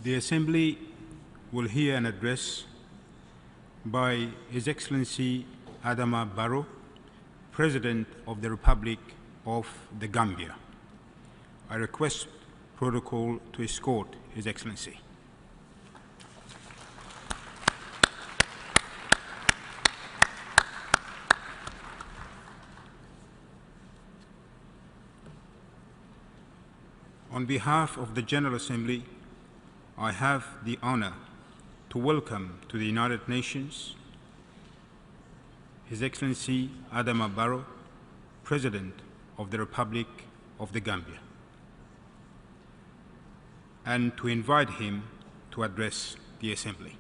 The Assembly will hear an address by His Excellency Adama Barrow, President of the Republic of the Gambia. I request protocol to escort His Excellency. On behalf of the General Assembly, I have the honor to welcome to the United Nations His Excellency Adama Barrow, President of the Republic of the Gambia, and to invite him to address the Assembly.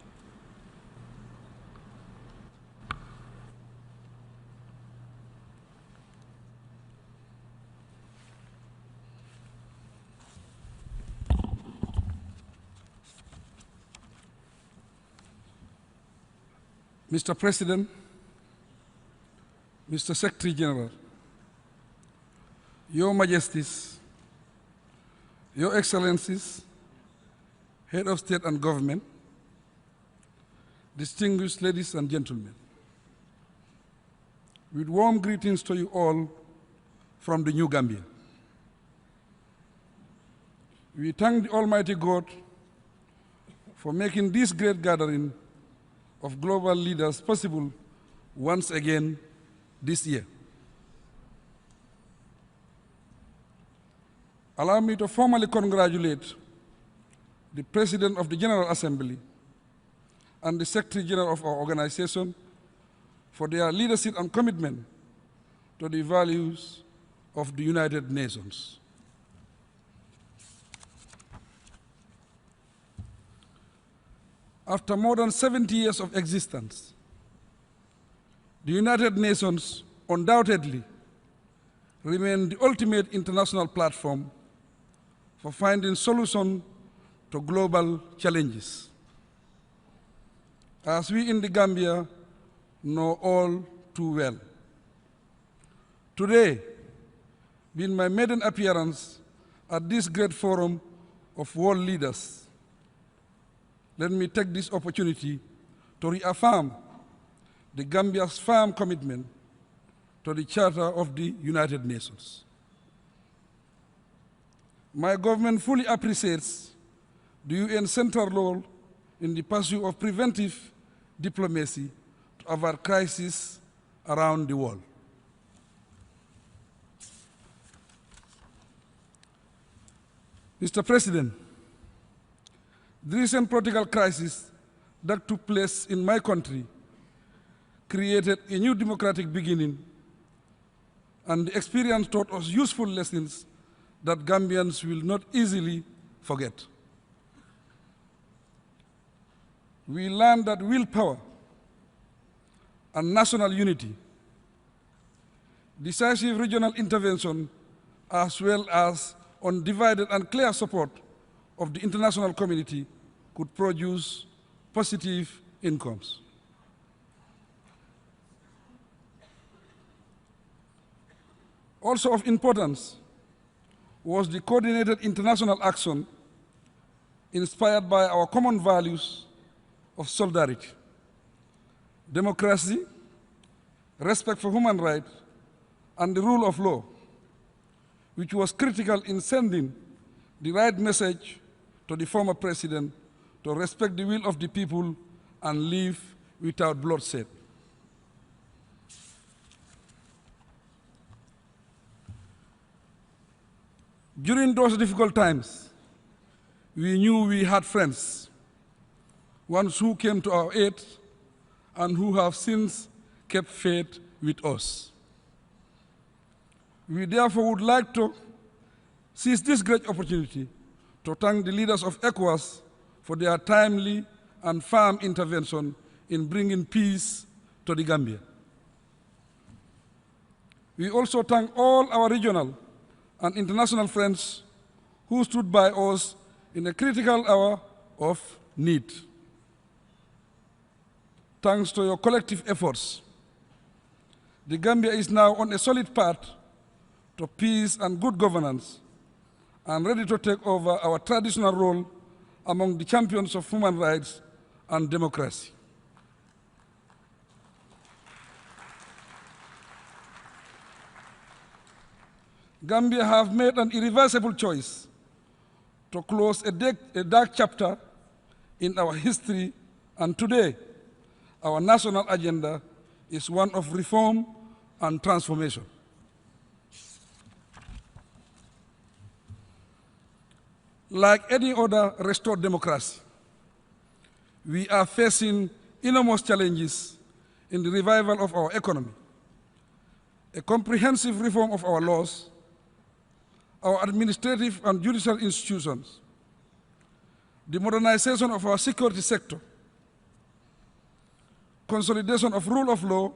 Mr. President, Mr. Secretary General, Your Majesties, Your Excellencies, Head of State and Government, distinguished ladies and gentlemen, with warm greetings to you all from the New Gambia. We thank the Almighty God for making this great gathering of global leaders possible once again this year. Allow me to formally congratulate the President of the General Assembly and the Secretary General of our organization for their leadership and commitment to the values of the United Nations. After more than 70 years of existence, the United Nations undoubtedly remain the ultimate international platform for finding solutions to global challenges. As we in the Gambia know all too well. Today, being my maiden appearance at this great forum of world leaders, let me take this opportunity to reaffirm the Gambia's firm commitment to the Charter of the United Nations. My government fully appreciates the UN's central role in the pursuit of preventive diplomacy to avert crises around the world. Mr. President, the recent political crisis that took place in my country created a new democratic beginning, and the experience taught us useful lessons that Gambians will not easily forget. We learned that willpower and national unity, decisive regional intervention, as well as undivided and clear support of the international community could produce positive incomes. Also of importance was the coordinated international action inspired by our common values of solidarity, democracy, respect for human rights, and the rule of law, which was critical in sending the right message to the former president to respect the will of the people and live without bloodshed. During those difficult times, we knew we had friends, ones who came to our aid and who have since kept faith with us. We therefore would like to seize this great opportunity to thank the leaders of ECOWAS for their timely and firm intervention in bringing peace to the Gambia. We also thank all our regional and international friends who stood by us in a critical hour of need. Thanks to your collective efforts, the Gambia is now on a solid path to peace and good governance, and ready to take over our traditional role among the champions of human rights and democracy. Gambia have made an irreversible choice to close a dark chapter in our history, and today our national agenda is one of reform and transformation. Like any other restored democracy, we are facing enormous challenges in the revival of our economy, a comprehensive reform of our laws, our administrative and judicial institutions, the modernization of our security sector, consolidation of rule of law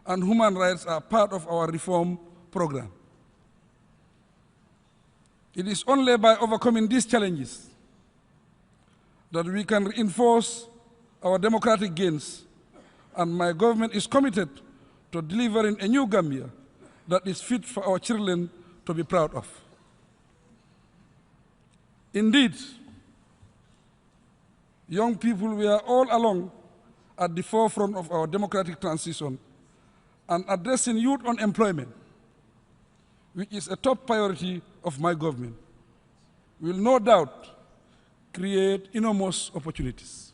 and human rights are part of our reform program. It is only by overcoming these challenges that we can reinforce our democratic gains, and my government is committed to delivering a new Gambia that is fit for our children to be proud of. Indeed, young people were all along at the forefront of our democratic transition and addressing youth unemployment, which is a top priority of my government, will no doubt create enormous opportunities.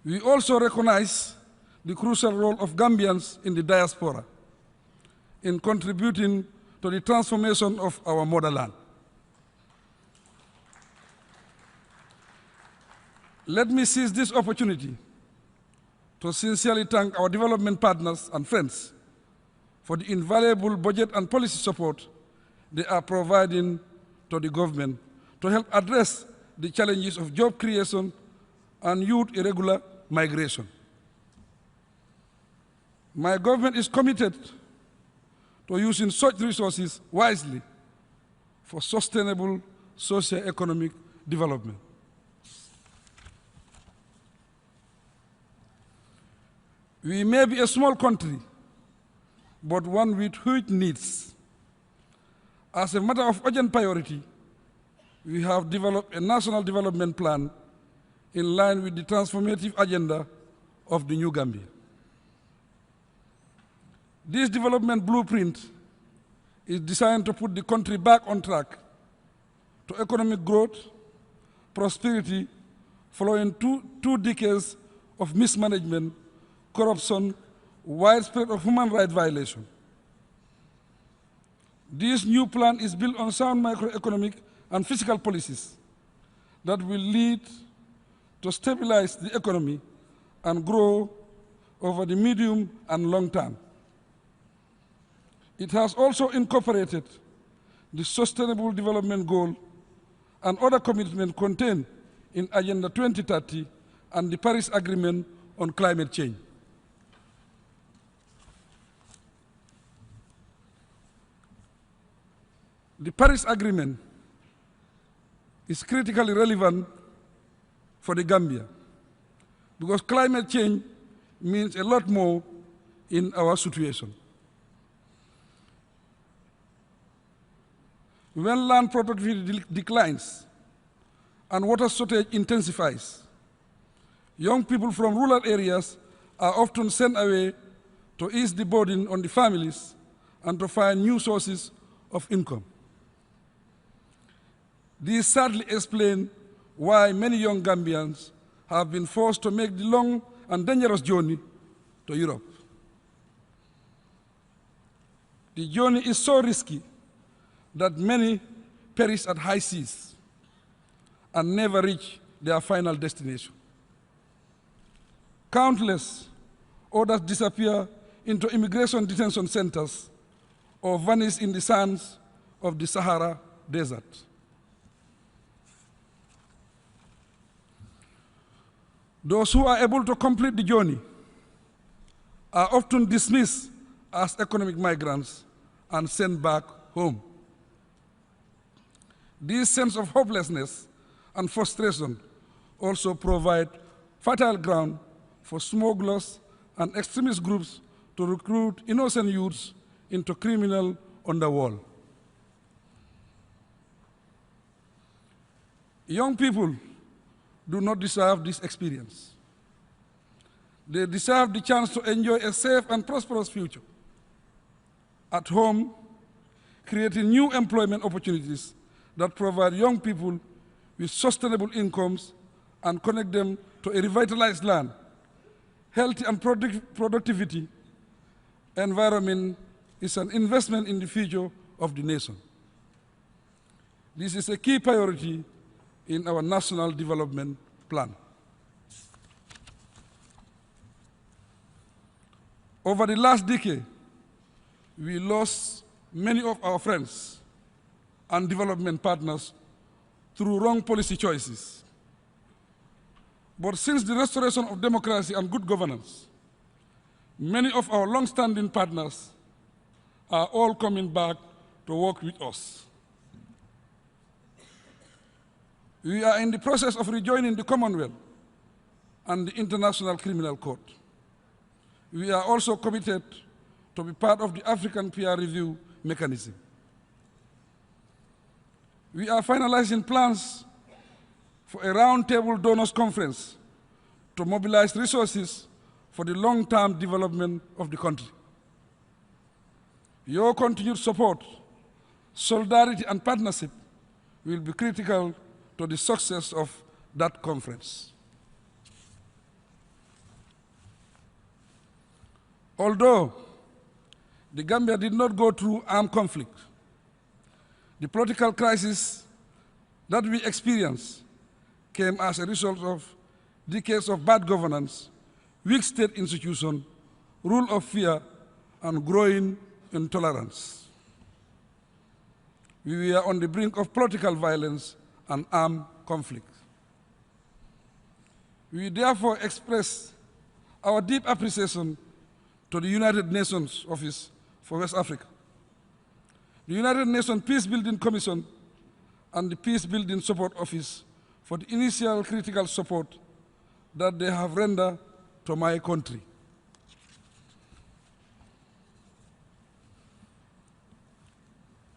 We also recognize the crucial role of Gambians in the diaspora in contributing to the transformation of our motherland. Let me seize this opportunity to sincerely thank our development partners and friends for the invaluable budget and policy support they are providing to the government to help address the challenges of job creation and youth irregular migration. My government is committed to using such resources wisely for sustainable socio-economic development. We may be a small country, but one with huge needs. As a matter of urgent priority, we have developed a national development plan in line with the transformative agenda of the new Gambia. This development blueprint is designed to put the country back on track to economic growth, prosperity, following two decades of mismanagement, corruption, widespread of human rights violation. This new plan is built on sound macroeconomic and fiscal policies that will lead to stabilize the economy and grow over the medium and long term. It has also incorporated the Sustainable Development Goal and other commitments contained in Agenda 2030 and the Paris Agreement on climate change. The Paris Agreement is critically relevant for the Gambia because climate change means a lot more in our situation. When land productivity declines and water shortage intensifies, young people from rural areas are often sent away to ease the burden on the families and to find new sources of income. These sadly explain why many young Gambians have been forced to make the long and dangerous journey to Europe. The journey is so risky that many perish at high seas and never reach their final destination. Countless others disappear into immigration detention centers or vanish in the sands of the Sahara Desert. Those who are able to complete the journey are often dismissed as economic migrants and sent back home. This sense of hopelessness and frustration also provide fertile ground for smugglers and extremist groups to recruit innocent youths into criminal underworld. Young people do not deserve this experience. They deserve the chance to enjoy a safe and prosperous future. At home, creating new employment opportunities that provide young people with sustainable incomes and connect them to a revitalized land, healthy and productivity environment is an investment in the future of the nation. This is a key priority in our national development plan. Over the last decade, we lost many of our friends and development partners through wrong policy choices. But since the restoration of democracy and good governance, many of our long-standing partners are all coming back to work with us. We are in the process of rejoining the Commonwealth and the International Criminal Court. We are also committed to be part of the African peer review mechanism. We are finalizing plans for a roundtable donors conference to mobilize resources for the long-term development of the country. Your continued support, solidarity, and partnership will be critical to the success of that conference. Although the Gambia did not go through armed conflict, the political crisis that we experienced came as a result of decades of bad governance, weak state institutions, rule of fear, and growing intolerance. We were on the brink of political violence and armed conflict. We therefore express our deep appreciation to the United Nations Office for West Africa, the United Nations Peace Building Commission, and the Peace Building Support Office for the initial critical support that they have rendered to my country.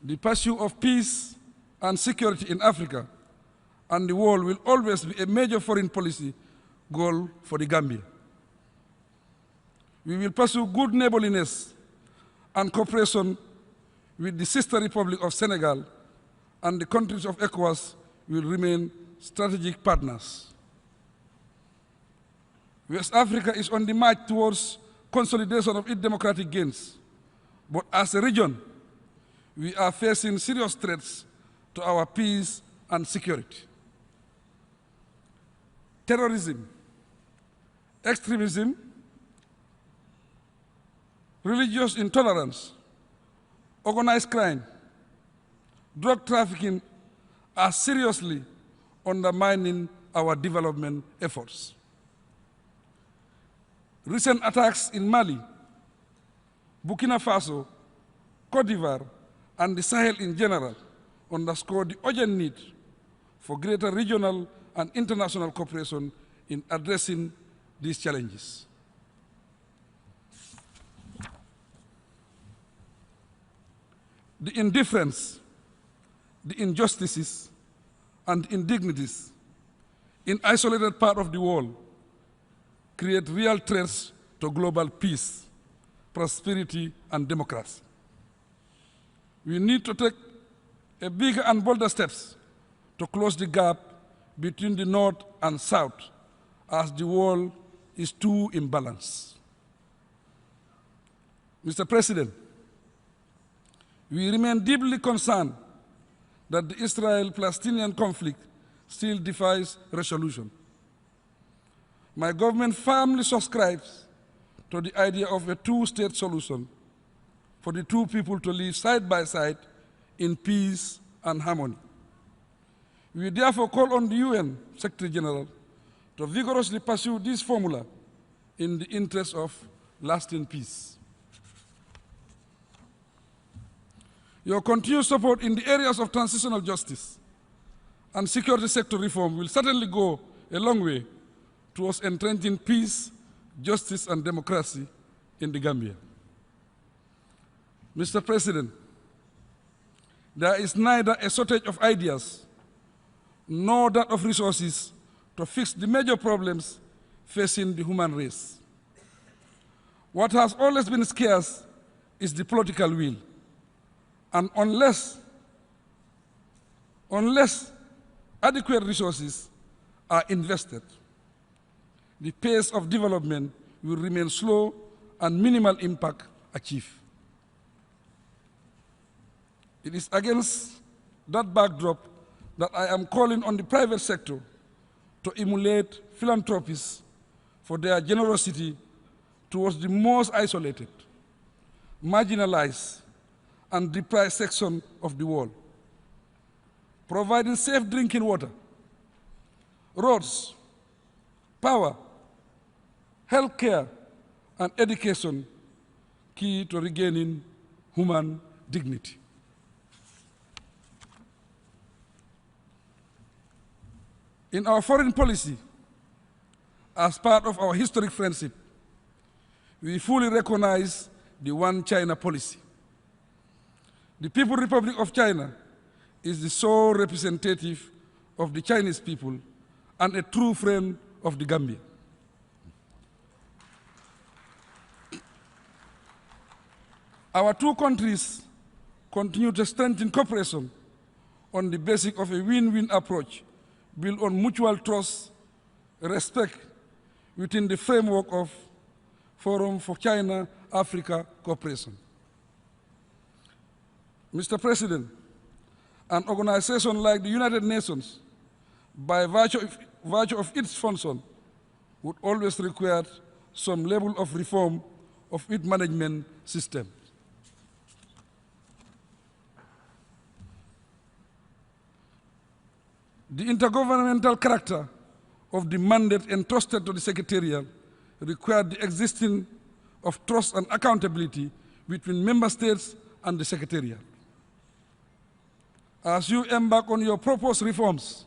The pursuit of peace and security in Africa and the world will always be a major foreign policy goal for the Gambia. We will pursue good neighborliness and cooperation with the sister Republic of Senegal, and the countries of ECOWAS will remain strategic partners. West Africa is on the march towards consolidation of its democratic gains, but as a region, we are facing serious threats to our peace and security. Terrorism, extremism, religious intolerance, organized crime, drug trafficking are seriously undermining our development efforts. Recent attacks in Mali, Burkina Faso, Cote d'Ivoire, and the Sahel in general underscore the urgent need for greater regional and international cooperation in addressing these challenges. The indifference, the injustices, and indignities in isolated part of the world create real threats to global peace, prosperity, and democracy. We need to take a bigger and bolder steps to close the gap between the North and South, as the world is too imbalanced. Mr. President, we remain deeply concerned that the Israel-Palestinian conflict still defies resolution. My government firmly subscribes to the idea of a two-state solution for the two people to live side by side in peace and harmony. We therefore call on the UN Secretary General to vigorously pursue this formula in the interest of lasting peace. Your continued support in the areas of transitional justice and security sector reform will certainly go a long way towards entrenching peace, justice, and democracy in the Gambia. Mr. President, there is neither a shortage of ideas nor that of resources to fix the major problems facing the human race. What has always been scarce is the political will. And unless adequate resources are invested, the pace of development will remain slow and minimal impact achieved. It is against that backdrop that I am calling on the private sector to emulate philanthropists for their generosity towards the most isolated, marginalized, and deprived section of the world, providing safe drinking water, roads, power, health care, and education, key to regaining human dignity. In our foreign policy, as part of our historic friendship, we fully recognize the One China policy. The People's Republic of China is the sole representative of the Chinese people and a true friend of the Gambia. Our two countries continue to strengthen cooperation on the basis of a win-win approach built on mutual trust, respect within the framework of Forum for China-Africa Cooperation. Mr. President, an organization like the United Nations, by virtue of its function, would always require some level of reform of its management system. The intergovernmental character of the mandate entrusted to the Secretariat required the existence of trust and accountability between member states and the Secretariat. As you embark on your proposed reforms,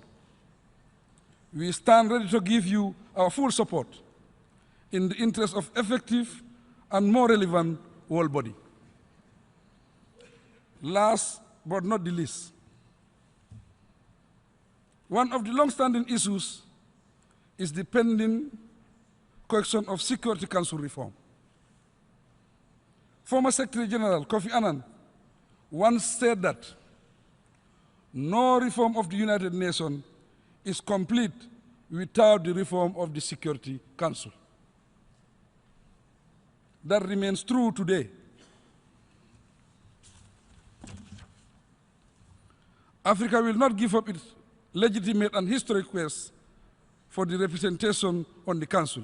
we stand ready to give you our full support in the interest of effective and more relevant world body. Last but not the least, one of the long-standing issues is the pending question of Security Council reform. Former Secretary General Kofi Annan once said that no reform of the United Nations is complete without the reform of the Security Council. That remains true today. Africa will not give up its legitimate and historic quest for the representation on the Council,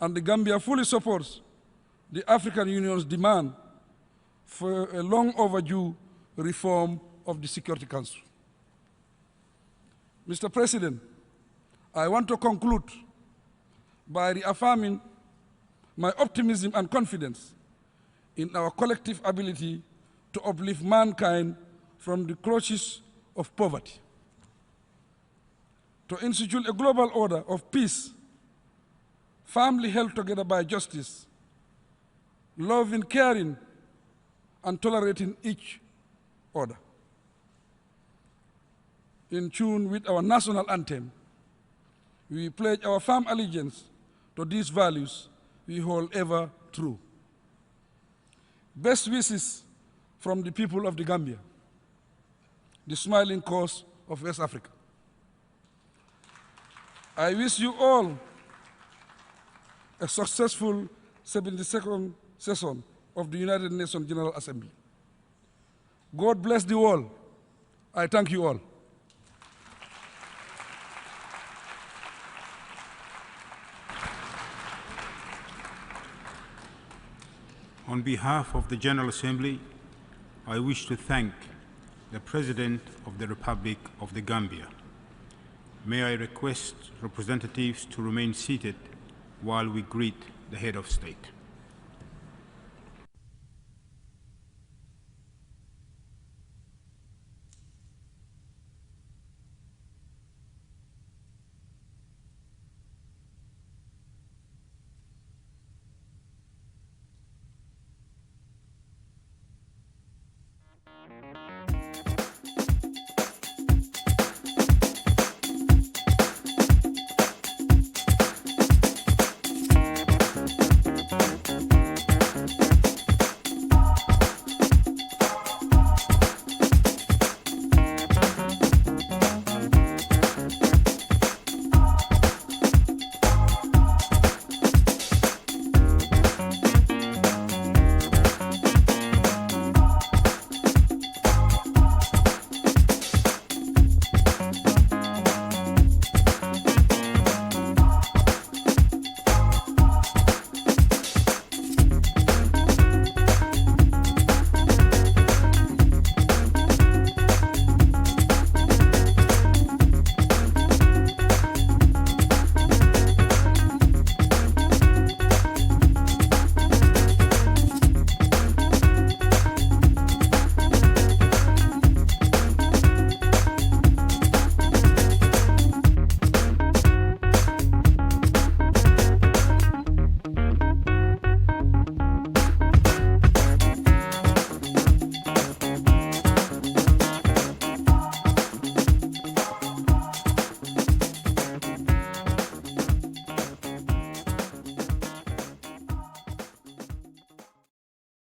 and the Gambia fully supports the African Union's demand for a long overdue reform of the Security Council. Mr. President, I want to conclude by reaffirming my optimism and confidence in our collective ability to uplift mankind from the clutches of poverty, to institute a global order of peace, firmly held together by justice, loving, caring, and tolerating each other. In tune with our national anthem, we pledge our firm allegiance to these values we hold ever true. Best wishes from the people of the Gambia, the smiling coast of West Africa. I wish you all a successful 72nd session of the United Nations General Assembly. God bless the world. I thank you all. On behalf of the General Assembly, I wish to thank the President of the Republic of the Gambia. May I request representatives to remain seated while we greet the Head of State.